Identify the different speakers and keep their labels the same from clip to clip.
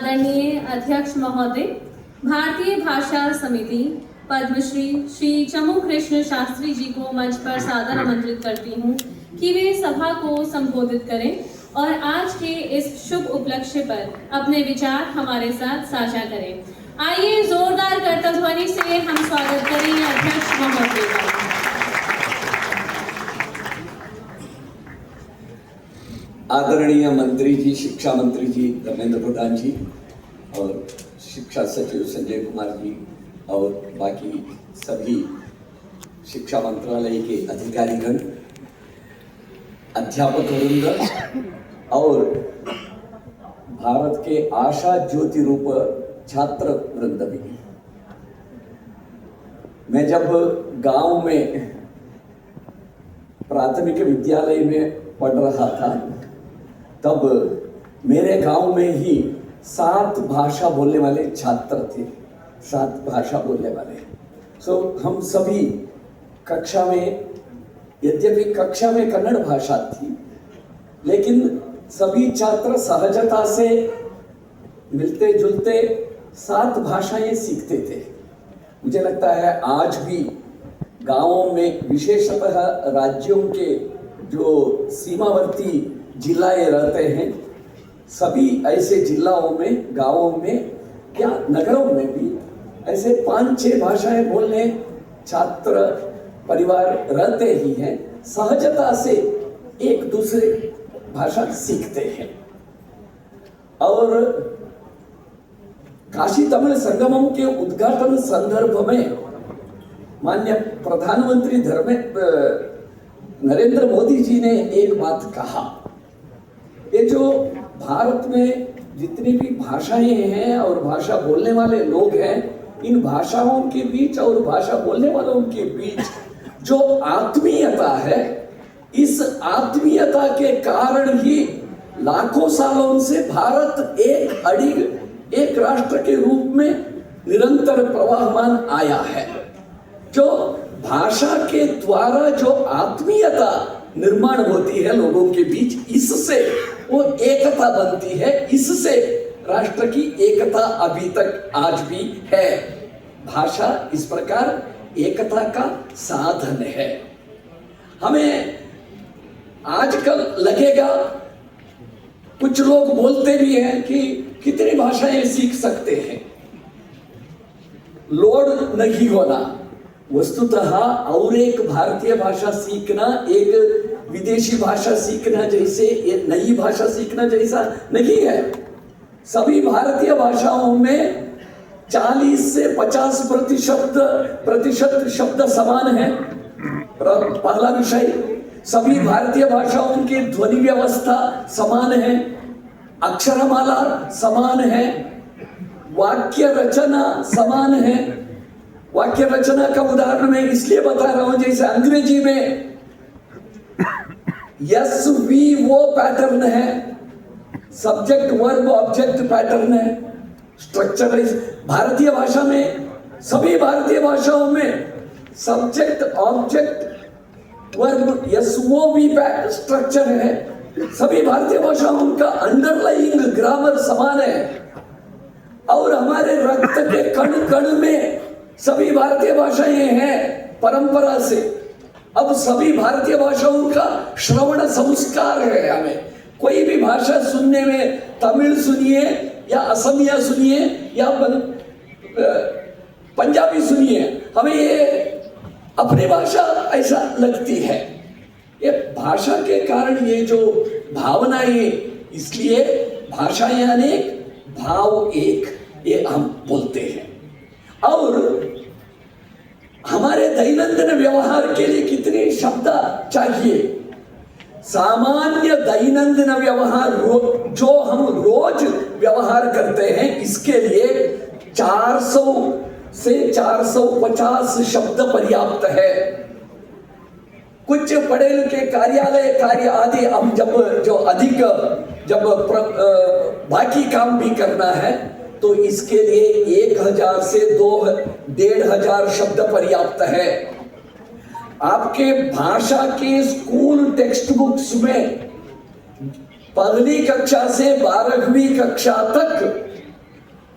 Speaker 1: आदरणीय अध्यक्ष महोदय, भारतीय भाषा समिति पद्मश्री श्री चमू कृष्ण शास्त्री जी को मंच पर सादर आमंत्रित करती हूँ कि वे सभा को संबोधित करें और आज के इस शुभ उपलक्ष्य पर अपने विचार हमारे साथ साझा करें। आइए जोरदार करतब ध्वनि से हम स्वागत करें अध्यक्ष महोदय का।
Speaker 2: आदरणीय मंत्री जी, शिक्षा मंत्री जी धर्मेंद्र प्रधान जी और शिक्षा सचिव संजय कुमार जी और बाकी सभी शिक्षा मंत्रालय के अधिकारीगण, अध्यापक वृंद और भारत के आशा ज्योति रूप छात्र वृंद भी। मैं जब गांव में प्राथमिक विद्यालय में पढ़ रहा था तब मेरे गांव में ही 7 भाषा बोलने वाले छात्र थे, 7 भाषा बोलने वाले। हम सभी कक्षा में, यद्यपि कक्षा में कन्नड़ भाषा थी, लेकिन सभी छात्र सहजता से मिलते जुलते 7 भाषाएं सीखते थे। मुझे लगता है आज भी गांवों में, विशेषतः राज्यों के जो सीमावर्ती जिलाएं रहते हैं, सभी ऐसे जिलाओं में, गांवों में या नगरों में भी ऐसे 5-6 भाषाएं बोलने छात्र परिवार रहते ही हैं। सहजता से एक दूसरे भाषा सीखते हैं। और काशी तमिल संगमम के उद्घाटन संदर्भ में माननीय प्रधानमंत्री नरेंद्र मोदी जी ने एक बात कहा, ये जो भारत में जितनी भी भाषाएं हैं और भाषा बोलने वाले लोग हैं, इन भाषाओं के बीच और भाषा बोलने वालों के बीच जो आत्मीयता है, इस आत्मीयता के कारण ही लाखों सालों से भारत एक राष्ट्र के रूप में निरंतर प्रवाहमान आया है। जो भाषा के द्वारा जो आत्मीयता निर्माण होती है लोगों के बीच, इससे वो एकता बनती है, इससे राष्ट्र की एकता अभी तक आज भी है। भाषा इस प्रकार एकता का साधन है। हमें आजकल लगेगा, कुछ लोग बोलते भी हैं कि कितनी भाषाएं सीख सकते हैं, लोड नहीं होना। वस्तुतः और एक भारतीय भाषा सीखना एक विदेशी भाषा सीखना जैसे, एक नई भाषा सीखना जैसा नहीं है। सभी भारतीय भाषाओं में 40 से 50% शब्द समान है। पहला विषय, सभी भारतीय भाषाओं की ध्वनि व्यवस्था समान है, अक्षरमाला समान है, वाक्य रचना समान है। वाक्य रचना का उदाहरण मैं इसलिए बता रहा हूं, जैसे अंग्रेजी में यस वी वो पैटर्न है, सब्जेक्ट वर्ब ऑब्जेक्ट पैटर्न है, स्ट्रक्चर। भारतीय भाषा में, सभी भारतीय भाषाओं में सब्जेक्ट ऑब्जेक्ट वर्ब यस वो वी स्ट्रक्चर है। सभी भारतीय भाषाओं का अंडरलाइंग ग्रामर समान है। और हमारे रक्त के कण कण में सभी भारतीय भाषाएं हैं परंपरा से। अब सभी भारतीय भाषाओं का श्रवण संस्कार है। हमें कोई भी भाषा सुनने में, तमिल सुनिए या असमिया सुनिए या पंजाबी सुनिए, हमें ये अपनी भाषा ऐसा लगती है। ये भाषा के कारण ये जो भावनाएं, इसलिए भाषाएं अनेक भाव एक, ये हम बोलते हैं। और हमारे दैनंदिन व्यवहार के लिए कितने शब्द चाहिए? सामान्य दैनंदिन व्यवहार जो हम रोज व्यवहार करते हैं, इसके लिए 400 से 450 शब्द पर्याप्त है। कुछ पढ़े लिखे कार्यालय कार्य आदि हम जब बाकी काम भी करना है तो इसके लिए 1000 से 2500 शब्द पर्याप्त है। आपके भाषा के स्कूल टेक्स्ट बुक्स में पहली कक्षा से 12वीं कक्षा तक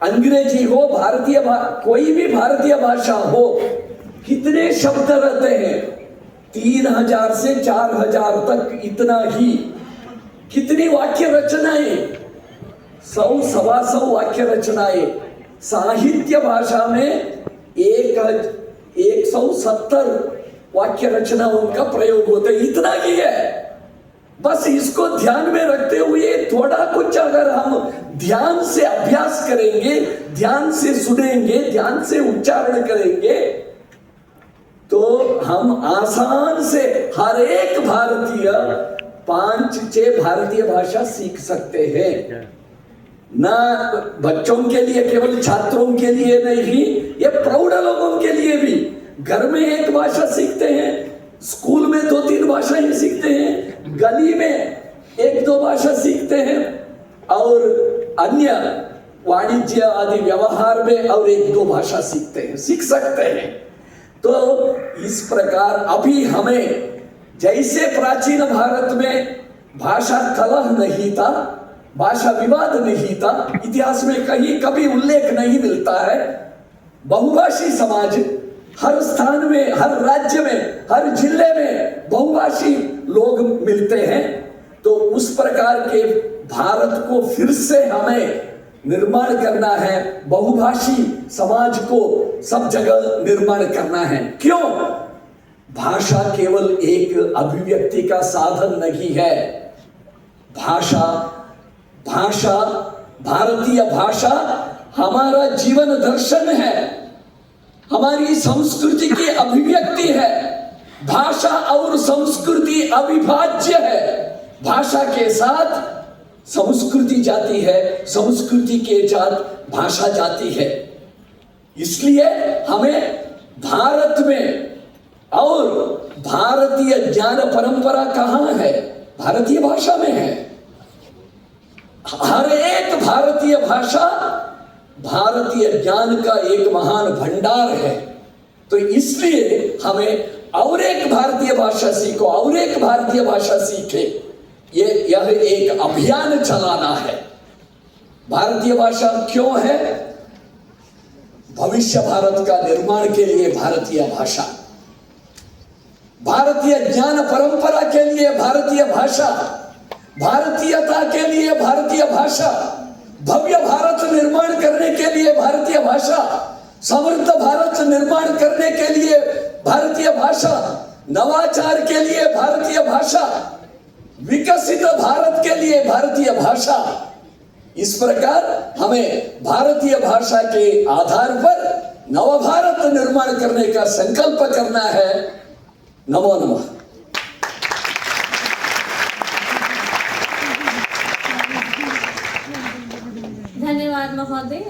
Speaker 2: अंग्रेजी हो, कोई भी भारतीय भाषा हो, कितने शब्द रहते हैं? 3000 से 4000 तक, इतना ही। कितनी वाक्य रचनाएं? 100-125 वाक्य रचनाएं। साहित्य भाषा में 170 वाक्य रचनाओं का प्रयोग होता है, इतना ही है। बस इसको ध्यान में रखते हुए थोड़ा कुछ अगर हम ध्यान से अभ्यास करेंगे, ध्यान से सुनेंगे, ध्यान से उच्चारण करेंगे, तो हम आसान से हर एक भारतीय 5-6 भारतीय भाषा सीख सकते हैं। ना बच्चों के लिए, केवल छात्रों के लिए नहीं, ये प्रौढ़ लोगों के लिए भी। घर में एक भाषा सीखते हैं, स्कूल में 2-3 भाषाएं सीखते हैं, गली में 1-2 भाषा सीखते हैं, और अन्य वाणिज्य आदि व्यवहार में और 1-2 भाषा सीखते हैं, सीख सकते हैं। तो इस प्रकार अभी हमें, जैसे प्राचीन भारत में भाषा कलह नहीं था, भाषा विवाद नहीं था, इतिहास में कहीं कभी उल्लेख नहीं मिलता है। बहुभाषी समाज हर स्थान में, हर राज्य में, हर जिले में बहुभाषी लोग मिलते हैं। तो उस प्रकार के भारत को फिर से हमें निर्माण करना है, बहुभाषी समाज को सब जगह निर्माण करना है। क्यों? भाषा केवल एक अभिव्यक्ति का साधन नहीं है। भाषा, भारतीय भाषा हमारा जीवन दर्शन है, हमारी संस्कृति की अभिव्यक्ति है। भाषा और संस्कृति अविभाज्य है। भाषा के साथ संस्कृति जाती है, संस्कृति के साथ भाषा जाती है। इसलिए हमें भारत में, और भारतीय ज्ञान परंपरा कहाँ है? भारतीय भाषा में है। हर एक भारतीय भाषा भारतीय ज्ञान का एक महान भंडार है। तो इसलिए हमें और एक भारतीय भाषा सीखो, और एक भारतीय भाषा सीखे, यह एक अभियान चलाना है। भारतीय भाषा क्यों है? भविष्य भारत का निर्माण के लिए भारतीय भाषा, भारतीय ज्ञान परंपरा के लिए भारतीय भाषा, भारतीयता के लिए भारतीय भाषा, भव्य भारत निर्माण करने के लिए भारतीय भाषा, समृद्ध भारत निर्माण करने के लिए भारतीय भाषा, नवाचार के लिए भारतीय भाषा, विकसित भारत के लिए भारतीय भाषा। इस प्रकार हमें भारतीय भाषा के आधार पर नव भारत निर्माण करने का संकल्प करना है। नमो नमः।
Speaker 1: धन्यवाद महोदय।